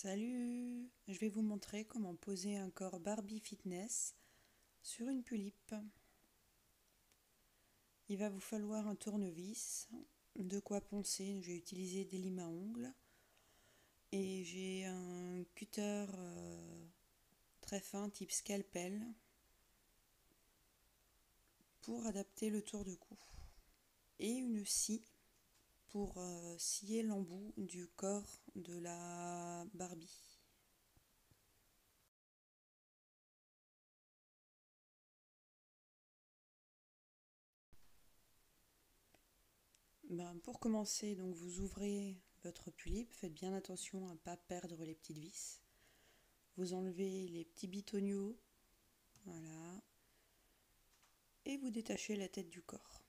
Salut! Je vais vous montrer comment poser un corps Barbie Fitness sur une pulipe. Il va vous falloir un tournevis, de quoi poncer. J'ai utilisé des limes à ongles et j'ai un cutter très fin type scalpel pour adapter le tour de cou et une scie pour scier l'embout du corps de la Barbie. Pour commencer, donc vous ouvrez votre pulipe, faites bien attention à ne pas perdre les petites vis. Vous enlevez les petits bitoniaux, voilà, et vous détachez la tête du corps.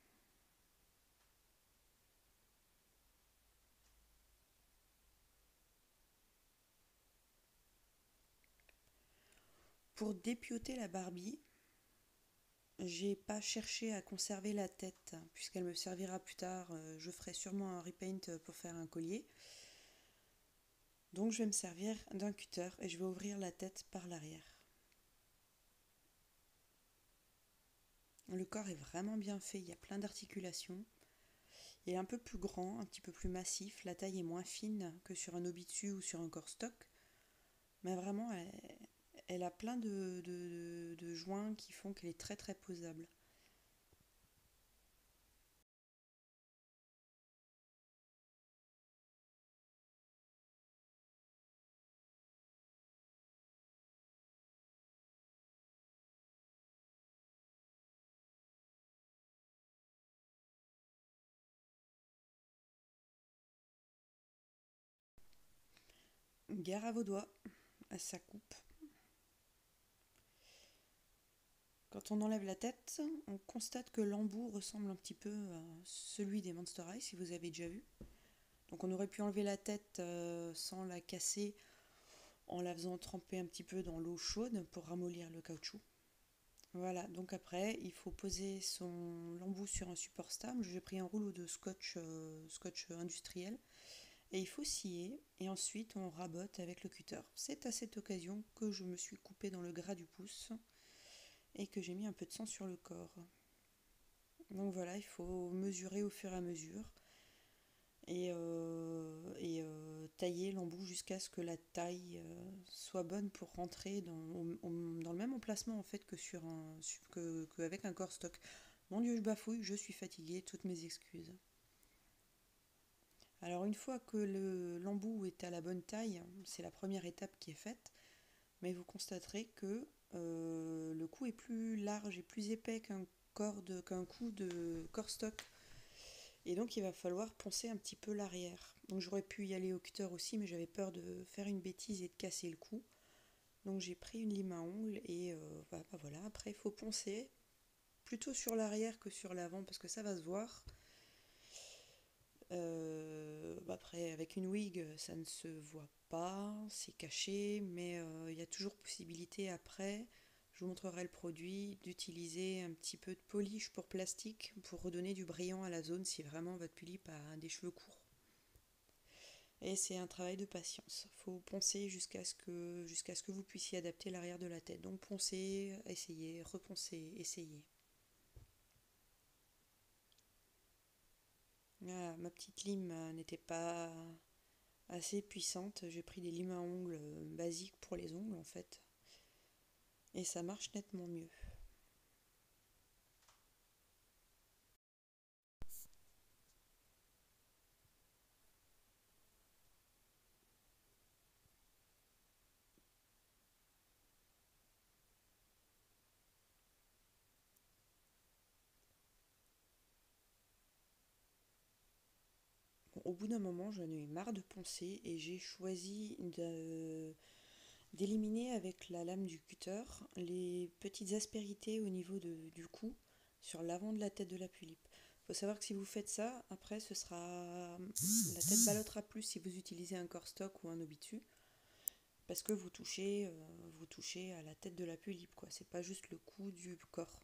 Pour dépioter la Barbie, j'ai pas cherché à conserver la tête, puisqu'elle me servira plus tard. Je ferai sûrement un repaint pour faire un collier. Donc je vais me servir d'un cutter et je vais ouvrir la tête par l'arrière. Le corps est vraiment bien fait, il y a plein d'articulations. Il est un peu plus grand, un petit peu plus massif, la taille est moins fine que sur un obitude ou sur un corps stock. Mais vraiment, elle a plein de joints qui font qu'elle est très très posable. Gare à vos doigts, à sa coupe. Quand on enlève la tête, on constate que l'embout ressemble un petit peu à celui des Monster High, si vous avez déjà vu. Donc on aurait pu enlever la tête sans la casser en la faisant tremper un petit peu dans l'eau chaude pour ramollir le caoutchouc. Voilà, donc après, il faut poser l'embout sur un support stable. J'ai pris un rouleau de scotch industriel. Et il faut scier, et ensuite on rabote avec le cutter. C'est à cette occasion que je me suis coupée dans le gras du pouce et que j'ai mis un peu de sang sur le corps. Donc voilà, il faut mesurer au fur et à mesure et tailler l'embout jusqu'à ce que la taille soit bonne pour rentrer dans le même emplacement en fait qu'avec un corps stock. Mon Dieu, je bafouille, je suis fatiguée, toutes mes excuses. Alors une fois que l'embout est à la bonne taille, c'est la première étape qui est faite, mais vous constaterez que le cou est plus large et plus épais qu'un cou de corps stock. Et donc il va falloir poncer un petit peu l'arrière. Donc j'aurais pu y aller au cutter aussi, mais j'avais peur de faire une bêtise et de casser le cou. Donc j'ai pris une lime à ongles et voilà, après il faut poncer plutôt sur l'arrière que sur l'avant parce que ça va se voir. Après, avec une wig, ça ne se voit pas, c'est caché, mais il y a toujours possibilité après, je vous montrerai le produit, d'utiliser un petit peu de polish pour plastique pour redonner du brillant à la zone si vraiment votre pulipe a des cheveux courts. Et c'est un travail de patience. Il faut poncer jusqu'à ce que vous puissiez adapter l'arrière de la tête. Donc poncer, essayez, reponcer, essayez. Ah, ma petite lime n'était pas assez puissante. J'ai pris des limes à ongles basiques pour les ongles en fait. Et ça marche nettement mieux. Bon, au bout d'un moment, j'en ai eu marre de poncer et j'ai choisi d'éliminer avec la lame du cutter les petites aspérités au niveau du cou sur l'avant de la tête de la pulipe. Il faut savoir que si vous faites ça, après la tête ballottera plus si vous utilisez un corps stock ou un obitu parce que vous touchez à la tête de la pulipe quoi. C'est pas juste le cou du corps.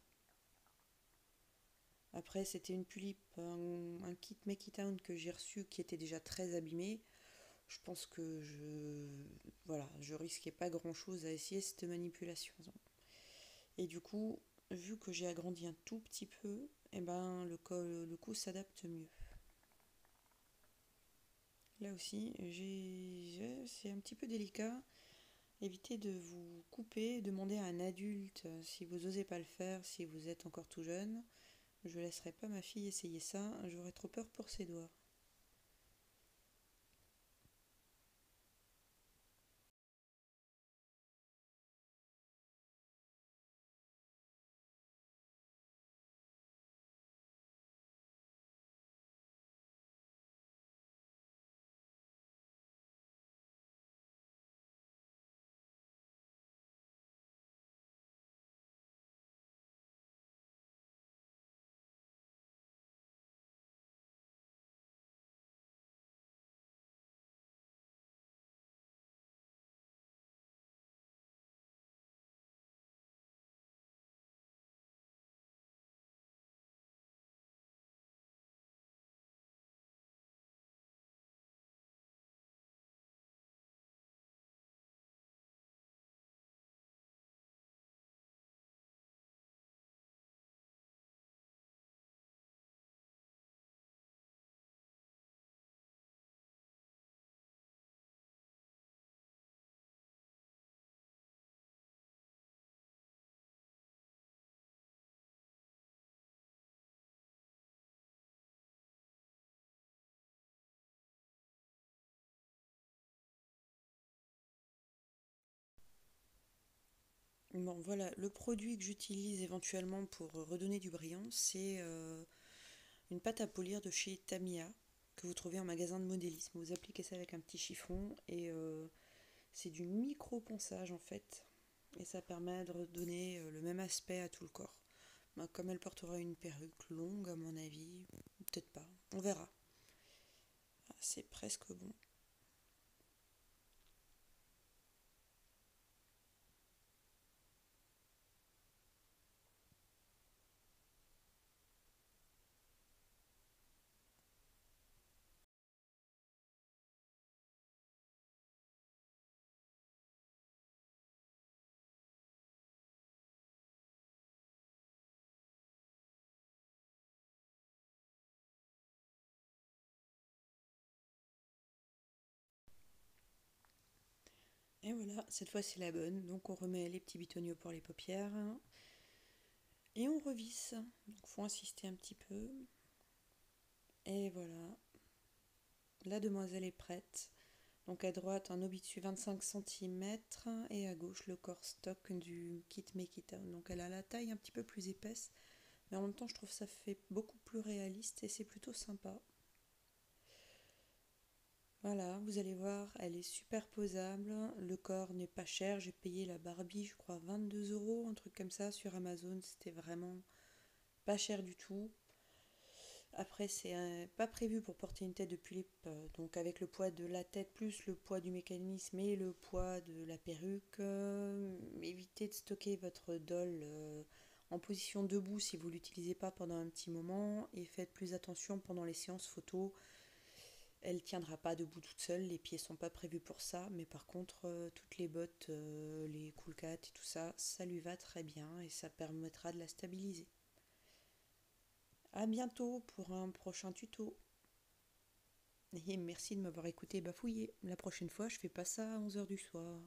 Après, c'était une pulipe, un kit Make It Town que j'ai reçu qui était déjà très abîmé. je pense que voilà, je risquais pas grand-chose à essayer cette manipulation. Et du coup, vu que j'ai agrandi un tout petit peu, et ben le cou s'adapte mieux. Là aussi, c'est un petit peu délicat. Évitez de vous couper, demandez à un adulte si vous n'osez pas le faire, si vous êtes encore tout jeune. Je ne laisserai pas ma fille essayer ça, j'aurais trop peur pour ses doigts. Bon, voilà, le produit que j'utilise éventuellement pour redonner du brillant, c'est une pâte à polir de chez Tamiya que vous trouvez en magasin de modélisme. Vous appliquez ça avec un petit chiffon et c'est du micro-ponçage en fait. Et ça permet de redonner le même aspect à tout le corps. Ben, comme elle portera une perruque longue, à mon avis, peut-être pas, on verra. Ah, c'est presque bon. Et voilà, cette fois c'est la bonne. Donc on remet les petits bitonniaux pour les paupières et on revisse. Donc faut insister un petit peu. Et voilà, la demoiselle est prête. Donc à droite un obus 25 cm et à gauche le corps stock du kit Make It Out. Donc elle a la taille un petit peu plus épaisse, mais en même temps je trouve ça fait beaucoup plus réaliste et c'est plutôt sympa. Voilà, vous allez voir, elle est super posable, le corps n'est pas cher, j'ai payé la Barbie je crois 22 €, un truc comme ça sur Amazon, c'était vraiment pas cher du tout. Après, c'est pas prévu pour porter une tête de pulipe, donc avec le poids de la tête plus le poids du mécanisme et le poids de la perruque. Évitez de stocker votre doll en position debout si vous ne l'utilisez pas pendant un petit moment et faites plus attention pendant les séances photo. Elle ne tiendra pas debout toute seule, les pieds sont pas prévus pour ça, mais par contre, toutes les bottes, les cool cat et tout ça, ça lui va très bien et ça permettra de la stabiliser. À bientôt pour un prochain tuto. Et merci de m'avoir écouté bafouiller. La prochaine fois, je fais pas ça à 11 h du soir.